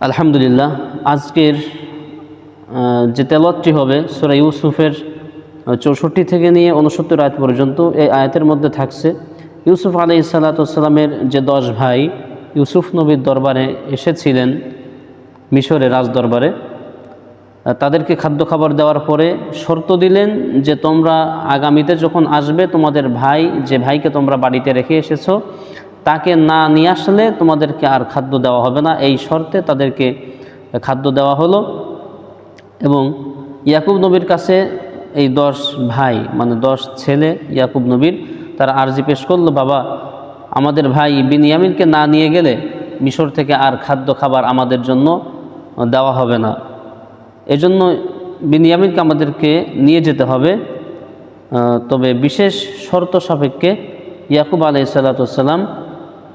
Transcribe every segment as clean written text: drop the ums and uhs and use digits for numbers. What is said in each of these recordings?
আলহামদুলিল্লাহ। আজকের যে তেলাওয়াতটি হবে সূরা ইউসুফের ৬৪ থেকে নিয়ে ৬৯ আয়াত পর্যন্ত। এই আয়াতের মধ্যে থাকছে ইউসুফ আলাইহিস সালাতু ওয়াস সালামের যে 10 ভাই ইউসুফ নবীর দরবারে এসেছিলেন, মিশরের রাজদরবারে। তাদেরকে খাদ্য খাবার দেওয়ার পরে শর্ত দিলেন যে তোমরা আগামীতে যখন আসবে তোমাদের ভাই, যে ভাইকে তোমরা বাড়িতে রেখে এসেছো, তাকে না নিয়ে আসলে তোমাদেরকে আর খাদ্য দেওয়া হবে না। এই শর্তে তাদেরকে খাদ্য দেওয়া হলো। এবং ইয়াকুব নবীর কাছে এই 10 ভাই মানে 10 ছেলে ইয়াকুব নবীর তারা আর্জি পেশ করলো, বাবা আমাদের ভাই বিনিয়ামিনকে না নিয়ে গেলে মিশর থেকে আর খাদ্য খাবার আমাদের জন্য দেওয়া হবে না, এজন্য বিনিয়ামিনকে আমাদেরকে নিয়ে যেতে হবে। তবে বিশেষ শর্ত সাপেক্ষে ইয়াকুব আলাইহিস সালাতু ওয়াস সালাম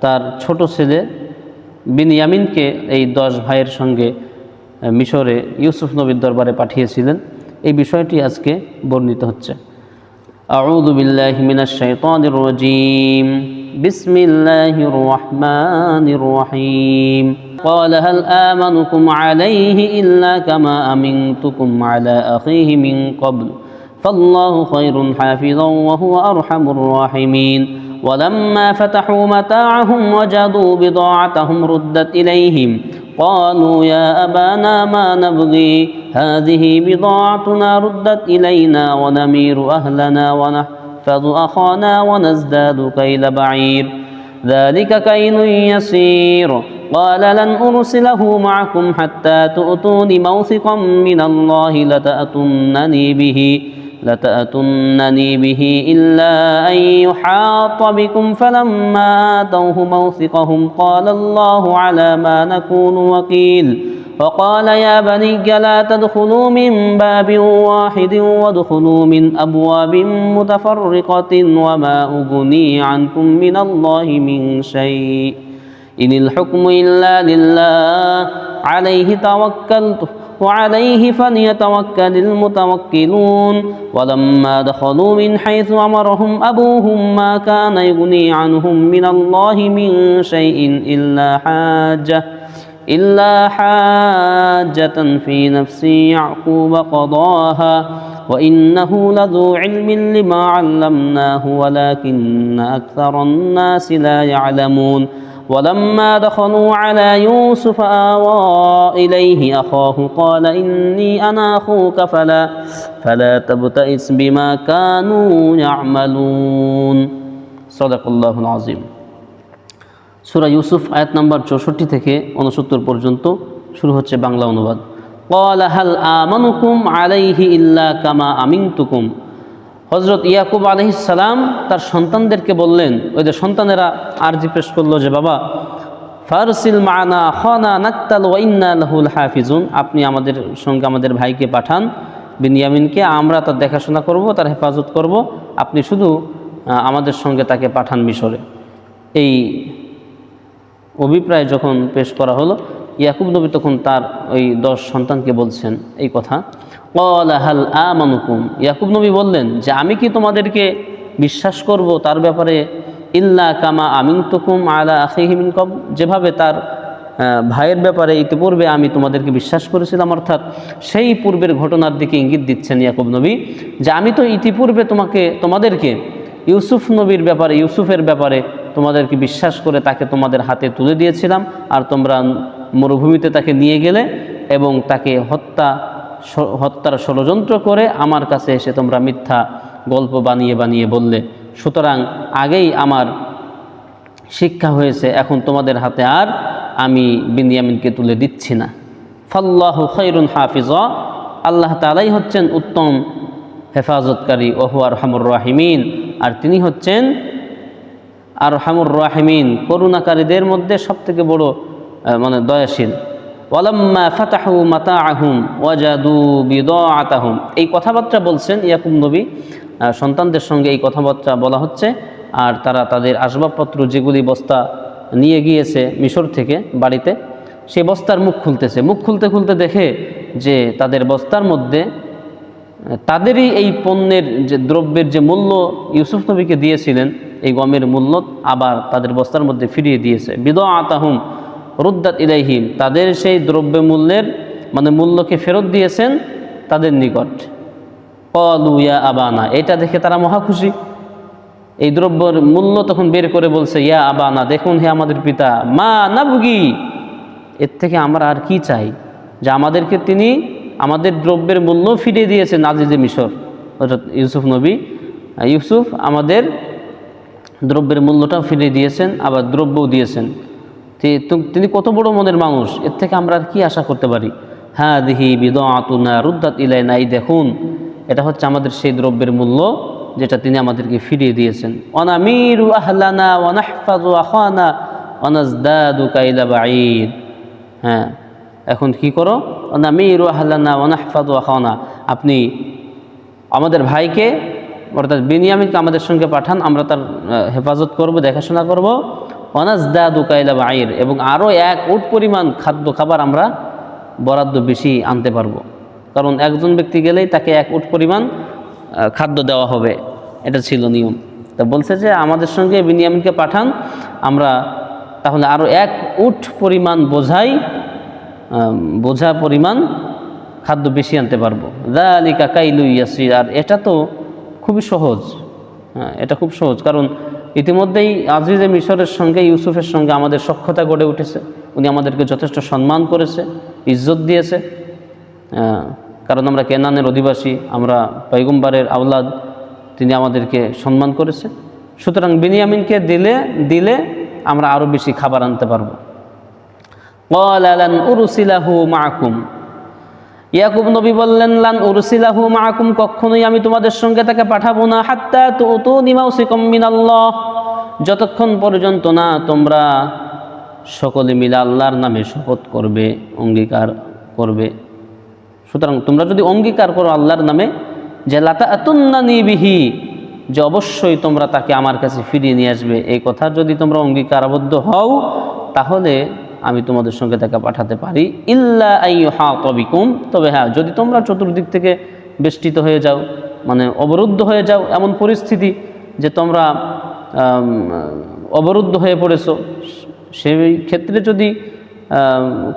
তার ছোট ছেলে বিনিয়ামিনকে এই 10 ভাইয়ের সঙ্গে মিশরে ইউসুফ নবীর দরবারে পাঠিয়েছিলেন। এই বিষয়টি আজকে বর্ণিত হচ্ছে। আউযু বিল্লাহি মিনাশ শাইতানির রাজীম। বিসমিল্লাহির রাহমানির রহিম। قال هل آمنكم عليه إلا كما أمنتكم على أخيه من قبل فالله خير حافظا وهو أرحم الراحمين ولما فتحوا متاعهم وجدوا بضاعتهم ردت إليهم قالوا يا أبانا ما نبغي هذه بضاعتنا ردت إلينا ونمير أهلنا ونحفظ أخانا ونزداد كيل بعير ذلك كيل يسير قال لن أرسله معكم حتى تؤتون موثقا من الله لتأتونني به إلا أن يحاط بكم فلما آتوه موثقهم قال الله على ما نكون وكيل وقال يا بني لا تدخلوا من باب واحد وادخلوا من أبواب متفرقة وما أغني عنكم من الله من شيء إن الحكم إلا لله عليه توكلت وعليه فليتوكل المتوكلون ولما دخلوا من حيث أمرهم أبوهم ما كان يغني عنهم من الله من شيء إلا حاجة في نفس يعقوب قضاها وإنه لذو علم لما علمناه ولكن أكثر الناس لا يعلمون ولما دخلوا على يوسف آوى إليه أخاه قال إني أنا أخوك فلا تبتئس بما كانوا يعملون صدق الله العظيم। সূরা ইউসুফ আয়াত নাম্বার 64 থেকে 69 পর্যন্ত শুরু হচ্ছে বাংলা অনুবাদ। قال هل آمنكم عليه إلا كما أمنتكم। হযরত ইয়াকুব আলাইহিস সালাম তার সন্তানদেরকে বললেন, ওই যে সন্তানেরা আরজি পেশ করলো যে বাবা ফারসিল মা'না আখানা নাকতাল ওয়া ইন্না লাহুল হাফিজুন, আপনি আমাদের সঙ্গে আমাদের ভাইকে পাঠান বিনিয়ামিনকে, আমরা তার দেখাশোনা করব, তার হেফাজত করব, আপনি শুধু আমাদের সঙ্গে তাকে পাঠান মিশরে। এই অভিপ্রায় যখন পেশ করা হলো, ইয়াকুব নবী তখন তার ওই 10 সন্তানকে বলছেন এই কথা। ক্বালা হাল আমানুকুম, ইয়াকুব নবী বললেন যে আমি কি তোমাদেরকে বিশ্বাস করব তার ব্যাপারে, ইল্লা কামা আমিনতুকুম আলা আখিহি মিন ক্বাবল, যেভাবে তার ভাইয়ের ব্যাপারে ইতিপূর্বে আমি তোমাদেরকে বিশ্বাস করেছিলাম। অর্থাৎ সেই পূর্বের ঘটনার দিকে ইঙ্গিত দিচ্ছেন ইয়াকুব নবী যে আমি তো ইতিপূর্বে তোমাদেরকে ইউসুফের ব্যাপারে তোমাদেরকে বিশ্বাস করে তাকে তোমাদের হাতে তুলে দিয়েছিলাম, আর তোমরা মরুভূমিতে তাকে নিয়ে গেলে এবং তাকে হত্যার ষড়যন্ত্র করে আমার কাছে এসে তোমরা মিথ্যা গল্প বানিয়ে বললে। সুতরাং আগেই আমার শিক্ষা হয়েছে, এখন তোমাদের হাতে আর আমি বিনিয়ামিনকে তুলে দিচ্ছি না। ফাল্লাহু খায়রুন হাফিজা, আল্লাহ তাআলাই হচ্ছেন উত্তম হেফাজতকারী, ওয়া হুয়া আরহামুর রাহিমিন, আর তিনি হচ্ছেন আরহামুর রাহিমিন, করুণাকারীদের মধ্যে সবথেকে বড় দয়াশীল। ওয়ালাম্মা ফাতাহু মাতাআহুম ওয়াজাদু বিদাআতাহুম, এই কথাবার্তা বলছেন ইয়াকুব নবী, সন্তানদের সঙ্গে এই কথাবার্তা বলা হচ্ছে। আর তারা তাদের আসবাবপত্র যেগুলি বস্তা নিয়ে গিয়েছে মিশর থেকে বাড়িতে, সেই বস্তার মুখ খুলতে দেখে যে তাদের বস্তার মধ্যে তাদেরই এই পণ্যের যে দ্রব্যের যে মূল্য ইউসুফ নবীকে দিয়েছিলেন, এই গমের মূল্য আবার তাদের বস্তার মধ্যে ফিরিয়ে দিয়েছে। বিদাআতাহুম রুদ্দাত ইলাইহিম, তাদের সেই দ্রব্য মূল্যের মানে মূল্যকে ফেরত দিয়েছেন তাদের নিকট। ক্বালু ইয়া আবানা, এটা দেখে তারা মহা খুশি। এই দ্রব্যের মূল্য তখন বের করে বলছে, ইয়া আবানা, দেখুন হে আমাদের পিতা, মা নাবগি, এর থেকে আমরা আর কি চাই, যে আমাদেরকে তিনি আমাদের দ্রব্যের মূল্য ফিরিয়ে দিয়েছেন আজিজে মিশর, অর্থাৎ ইউসুফ আমাদের দ্রব্যের মূল্যটাও ফিরিয়ে দিয়েছেন, আবার দ্রব্যও দিয়েছেন। তিনি কত বড় মনের মানুষ, এর থেকে আমরা আর কি আশা করতে পারি। হাদিহি বিদআতুনা রুদ্দাত ইলাইনা, এই দেখুন এটা হচ্ছে আমাদের সেই দ্রব্যের মূল্য যেটা তিনি আমাদেরকে ফিরিয়ে দিয়েছেন। অনামিরু আহলানা ওয়া নাহফাজু আখানা ওয়া নাজদাদু কাইলা বাঈর। হ্যাঁ, এখন কি করো, অনামিরু আহলানা ওয়া নাহফাজু আখানা, আপনি আমাদের ভাইকে অর্থাৎ বিনিয়ামিনকে আমাদের সঙ্গে পাঠান, আমরা তার হেফাজত করব, দেখাশোনা করব। ওয়া নাজদাদু কাইলা বাঈর, এবং আরও 1 উট পরিমাণ খাবার আমরা বরাদ্দ বেশি আনতে পারবো, কারণ একজন ব্যক্তি গেলেই তাকে 1 উট পরিমাণ খাদ্য দেওয়া হবে, এটা ছিল নিয়ম। তা বলছে যে আমাদের সঙ্গে বিনিয়ামিনকে পাঠান, আমরা তাহলে আরও 1 উট পরিমাণ বোঝা পরিমাণ খাদ্য বেশি আনতে পারবো। যালিকা কাইলু ইয়াসির, আর এটা তো খুবই সহজ। হ্যাঁ, এটা খুব সহজ, কারণ ইতিমধ্যেই আজিজে মিশরের সঙ্গে ইউসুফের সঙ্গে আমাদের সখ্যতা গড়ে উঠেছে। উনি আমাদেরকে যথেষ্ট সম্মান করেছে, ইজ্জত দিয়েছে, কারণ আমরা কেনানের অধিবাসী, আমরা পয়গম্বরের আওলাদ, তিনি আমাদেরকে সম্মান করেছে। সুতরাং বিনিয়ামিনকে দিলে আমরা আরও বেশি খাবার আনতে পারবো। ক্বালা লান উরসিলাহু মাআকুম, ইয়াকুব নবী বললেন, লান উরসিলাহু মাআকুম, কখনোই আমি তোমাদের সঙ্গে তাকে পাঠাবো না, হাত্তা তুতুনি মাউসিকুম মিনাল্লাহ, যতক্ষণ পর্যন্ত না তোমরা সকলে মিলে আল্লাহর নামে শপথ করবে, অঙ্গীকার করবে। সুতরাং তোমরা যদি অঙ্গীকার করো আল্লাহর নামে যে লাতাতুন্নানি বিহি, যে অবশ্যই তোমরা তাকে আমার কাছে ফিরিয়ে নিয়ে আসবে, এই কথা যদি তোমরা অঙ্গীকারাবদ্ধ হও, তাহলে আমি তোমাদের সঙ্গে তাকে পাঠাতে পারি। ইল্লা আইয়ুহাতা বিকুম, তবে হ্যাঁ, যদি তোমরা চতুর্দিক থেকে বেষ্টিত হয়ে যাও, মানে অবরুদ্ধ হয়ে যাও, এমন পরিস্থিতি যে তোমরা অবরুদ্ধ হয়ে পড়েছো, সেই ক্ষেত্রে যদি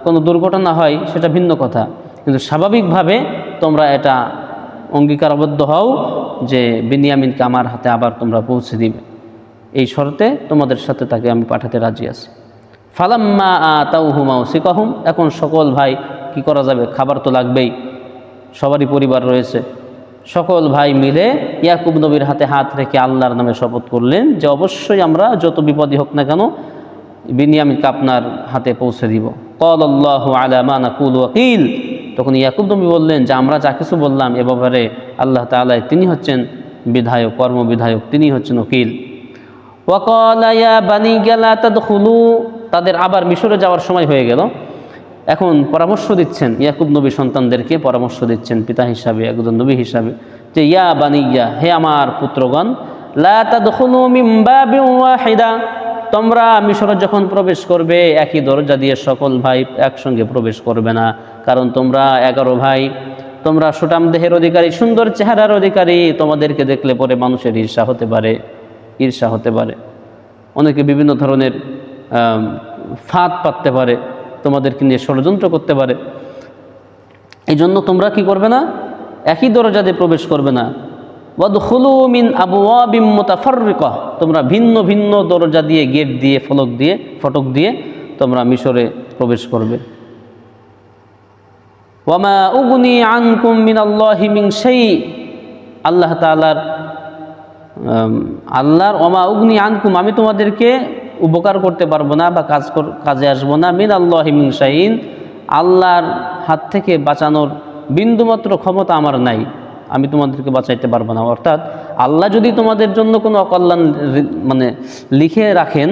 কোনো দুর্ঘটনা হয় সেটা ভিন্ন কথা, কিন্তু স্বাভাবিকভাবে তোমরা এটা অঙ্গীকারাবদ্ধ হও যে বিনিয়ামিনকে আমার হাতে আবার তোমরা পৌঁছে দিবে, এই শর্তে তোমাদের সাথে তাকে আমি পাঠাতে রাজি আছি। ফালাম্মা আতাউহু মাউসিকাহুম, এখন সকল ভাই, কি করা যাবে, খাবার তো লাগবেই, সবারই পরিবার রয়েছে, সকল ভাই মিলে ইয়াকুব নবীর হাতে হাত রেখে আল্লাহর নামে শপথ করলেন যে অবশ্যই আমরা যত বিপদই হোক না কেন বিনিয়ামিনকে আপনার হাতে পৌঁছে দিব। ক্বালাল্লাহু আলা মা নাকুলু ওয়াকিল, তখন ইয়াকুব নবী বললেন যে আমরা যা কিছু বললাম এ ব্যাপারে আল্লাহ তাআলা তিনি হচ্ছেন বিধায়ক, কর্মবিধায়ক, তিনি হচ্ছেন ওকিল। ওয়া ক্বালা ইয়া বানিয়া লা তাদখুলু, তাদের আবার মিশরে যাওয়ার সময় হয়ে গেল। এখন পরামর্শ দিচ্ছেন ইয়াকুব নবী, সন্তানদেরকে পরামর্শ দিচ্ছেন পিতা হিসাবে, একজন নবী হিসাবে, যে ইয়া বানিয়া, হে আমার পুত্রগণ, লা তাদখুলু মিন বাবিন ওয়াহিদা, তোমরা মিশরে যখন প্রবেশ করবে একই দরজা দিয়ে সকল ভাই একসঙ্গে প্রবেশ করবে না, কারণ তোমরা 11 ভাই, তোমরা সুঠাম দেহের অধিকারী, সুন্দর চেহারার অধিকারী, তোমাদেরকে দেখলে পরে মানুষের ঈর্ষা হতে পারে, অনেকে বিভিন্ন ধরনের ফাঁদ পাততে পারে, তোমাদেরকে নিয়ে ষড়যন্ত্র করতে পারে। এই জন্য তোমরা কি করবে না, একই দরজা দিয়ে প্রবেশ করবে না। ওয়াদখুলু মিন আবওয়াবিম মুতাফাররিকা, তোমরা ভিন্ন ভিন্ন দরজা দিয়ে, গেট দিয়ে, ফটক দিয়ে তোমরা মিশরে প্রবেশ করবে। ওয়ামা উগনি আনকুম মিনাল্লাহি মিন শাই, আল্লাহ তাআলার ওয়ামা উগনি আনকুম, আমি তোমাদেরকে উপকার করতে পারবো না বা কাজে আসবো না, মিনাল্লাহি মিন শাইইন, আল্লাহর হাত থেকে বাঁচানোর বিন্দুমাত্র ক্ষমতা আমার নাই, আমি তোমাদেরকে বাঁচাইতে পারবো না। অর্থাৎ আল্লাহ যদি তোমাদের জন্য কোনো অকল্যাণ মানে লিখে রাখেন,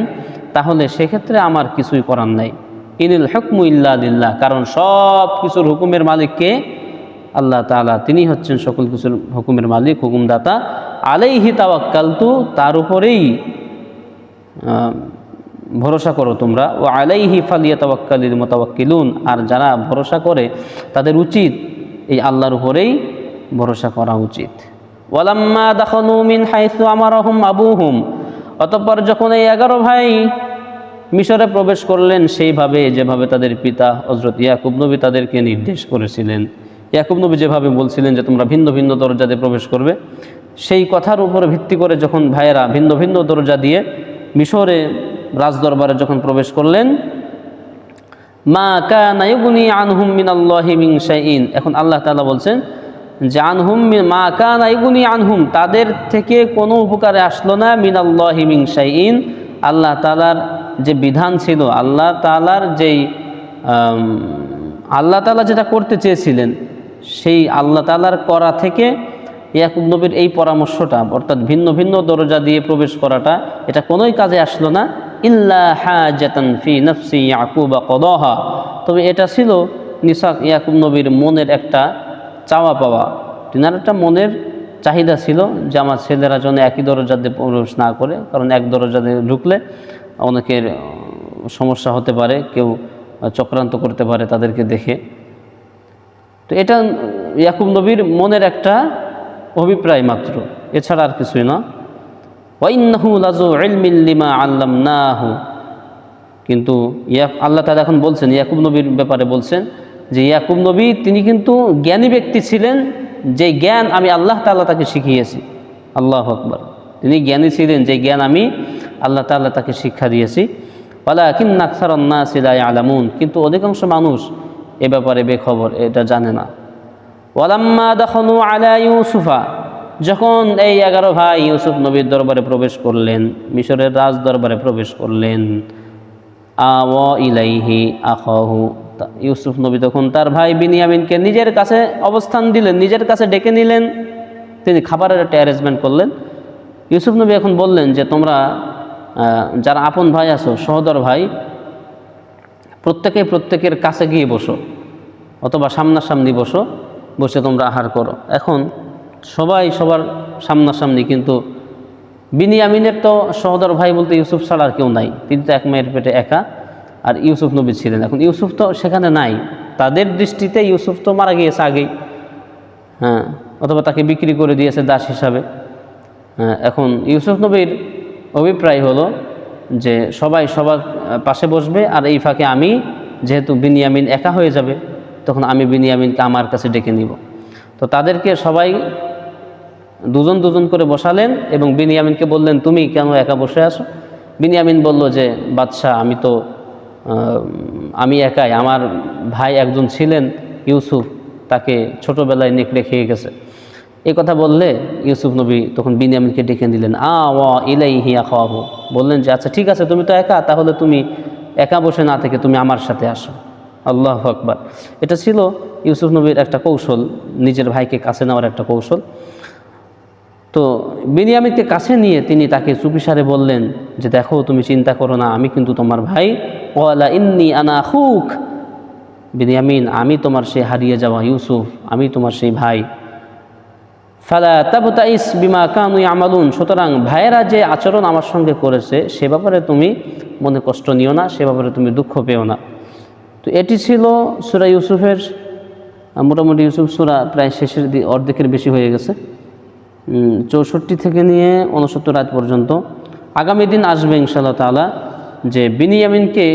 তাহলে সেক্ষেত্রে আমার কিছুই করার নাই। ইনিল হুকমু ইল্লা লিল্লাহ, কারণ সব কিছুর হুকুমের মালিককে আল্লাহ তাআলা, তিনি হচ্ছেন সকল কিছুর হুকুমের মালিক, হুকুমদাতা। আলাইহি তাওয়াক্কালতু, তার উপরেই ভরসা করো তোমরা। ও আলাইহি ফালিয়াতাওয়াক্কালিল মুতাওয়াক্কিলুন, আর যারা ভরসা করে তাদের উচিত এই আল্লাহর উপরেই ভরসা করা উচিত। ওয়ালাম্মা দাখালু মিন হাইসু আমারাহুম আবুহুম, অতঃপর যখন এই 11 ভাই মিশরে প্রবেশ করলেন সেইভাবে যেভাবে তাদের পিতা হযরত ইয়াকুব নবী তাদেরকে নির্দেশ করেছিলেন। ইয়াকুব নবী যেভাবে বলছিলেন যে তোমরা ভিন্ন ভিন্ন দরজা দিয়ে প্রবেশ করবে, সেই কথার উপরে ভিত্তি করে যখন ভাইয়েরা ভিন্ন ভিন্ন দরজা দিয়ে মিশরে রাজদরবারে যখন প্রবেশ করলেন, মা কানা ইউগনি আনহুম মিনাল্লাহি মিন শাইইন, এখন আল্লাহ তাআলা বলছেন যে আনহুম মা কানা ইউগনি আনহুম, তাদের থেকে কোনো উপকারে আসলো না, মিনাল্লাহি মিন শাইইন, আল্লাহ তাআলার যে বিধান ছিল, আল্লাহ তাআলার যেই আল্লাহ তাআলা যেটা করতে চেয়েছিলেন সেই আল্লাহ তাআলার করা থেকে ইয়াকুব নবীর এই পরামর্শটা, অর্থাৎ ভিন্ন ভিন্ন দরজা দিয়ে প্রবেশ করাটা, এটা কোনোই কাজে আসলো না। ইল্লা হাজাতান ফি নাফসি ইয়াকুবা কদাহা, তবে এটা ছিল নিসাক ইয়াকুব নবীর মনের একটা চাওয়া পাওয়া, তিনার একটা মনের চাহিদা ছিল যে আমার ছেলেরা যেন একই দরজা দিয়ে প্রবেশ না করে, কারণ এক দরজা দিয়ে ঢুকলে অনেকের সমস্যা হতে পারে, কেউ চক্রান্ত করতে পারে তাদেরকে দেখে। তো এটা ইয়াকুব নবীর মনের একটা অভিপ্রায় মাত্র, এছাড়া আর কিছুই না। ওয়াইন্নাহু লাযু ইলমিন লিমা আল্লামনাহু, কিন্তু আল্লাহ তাআলা এখন বলছেন ইয়াকুব নবীর ব্যাপারে বলছেন যে ইয়াকুব নবী তিনি কিন্তু জ্ঞানী ব্যক্তি ছিলেন, যে জ্ঞান আমি আল্লাহ তাআলা তাকে শিখিয়েছি। আল্লাহু আকবার, তিনি জ্ঞানী ছিলেন যে জ্ঞান আমি আল্লাহ তাআলা তাকে শিক্ষা দিয়েছি। ওয়ালাকিন্না আকসারান নাসি লা ইয়ালামুন, কিন্তু অধিকাংশ মানুষ এ ব্যাপারে বেখবর, এটা জানে না। ওয়ালাম্মা দাখালু আলা ইউসুফা, যখন এই 11 ভাই ইউসুফ নবীর দরবারে প্রবেশ করলেন, মিশরের রাজ দরবারে প্রবেশ করলেন, আওয়া ইলাইহি আখাহু, ইউসুফ নবী তখন তার ভাই বিনিয়ামিনকে নিজের কাছে অবস্থান দিলেন, নিজের কাছে ডেকে নিলেন, তিনি খাবারের একটা অ্যারেঞ্জমেন্ট করলেন। ইউসুফ নবী এখন বললেন যে তোমরা যারা আপন ভাই আছো, সহোদর ভাই, প্রত্যেকের কাছে গিয়ে বসো, অথবা সামনাসামনি বসো, বসে তোমরা আহার করো। এখন সবাই সবার সামনাসামনি, কিন্তু বিনিয়ামিনের তো সহোদর ভাই বলতে ইউসুফ ছাড়া আর কেউ নাই, তিনি তো এক মায়ের পেটে একা, আর ইউসুফ নবী ছিলেন। এখন ইউসুফ তো সেখানে নাই, তাদের দৃষ্টিতে ইউসুফ তো মারা গিয়েছে আগেই, হ্যাঁ, অথবা তাকে বিক্রি করে দিয়েছে দাস হিসাবে। এখন ইউসুফ নবীর অভিপ্রায় হলো যে সবাই সবার পাশে বসবে, আর এই ফাঁকে আমি, যেহেতু বিনিয়ামিন একা হয়ে যাবে, তখন আমি বিনিয়ামিনকে আমার কাছে ডেকে নিব। তো তাদেরকে সবাই দুজন দুজন করে বসালেন এবং বিনিয়ামিনকে বললেন তুমি কেন একা বসে আছো? বিনিয়ামিন বলল যে বাদশাহ, আমি একাই, আমার ভাই একজন ছিলেন ইউসুফ, তাকে ছোটোবেলায় নেকড়ে খেয়ে গেছে। এই কথা বললে ইউসুফ নবী তখন বিনিয়ামিনকে ডেকে নিলেন, আওয়া ইলাইহি আখাহু, বললেন যে আচ্ছা ঠিক আছে, তুমি তো একা, তাহলে তুমি একা বসে না থেকে তুমি আমার সাথে আসো। আল্লাহু আকবার, এটা ছিল ইউসুফ নবীর একটা কৌশল, নিজের ভাইকে কাছে নেওয়ার একটা কৌশল। তো বিনিয়ামিনকে কাছে নিয়ে তিনি তাকে চুপিসারে বললেন যে দেখো, তুমি চিন্তা করো না, আমি কিন্তু তোমার ভাই। ওয়ালা ইন্নী আনা আখুক, বিনিয়ামিন, আমি তোমার সেই হারিয়ে যাওয়া ইউসুফ, আমি তোমার সেই ভাই। ফালা তাবতাইস বিমা কানু ইয়ামালুন, সুতরাং ভাইয়েরা যে আচরণ আমার সঙ্গে করেছে সে ব্যাপারে তুমি মনে কষ্ট নিও না, সে ব্যাপারে তুমি দুঃখ পেও না। তো এটি ছিল সূরা ইউসুফের, মোটামুটি ইউসুফ সূরা প্রায় শেষের অর্ধেকের বেশি হয়ে গেছে, 64 থেকে নিয়ে 69 আয়াত পর্যন্ত। আগামী দিন আসবে ইনশাআল্লাহ তাআলা যে বিনিয়ামিনকে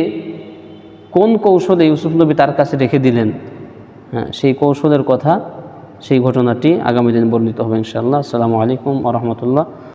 কোন কৌশলে ইউসুফ নবী তার কাছে রেখে দিলেন, হ্যাঁ, সেই কৌশলের কথা, সেই ঘটনাটি আগামী দিন বর্ণিত হবে ইনশাআল্লাহ। আসসালামু আলাইকুম ওয়া রাহমাতুল্লাহ।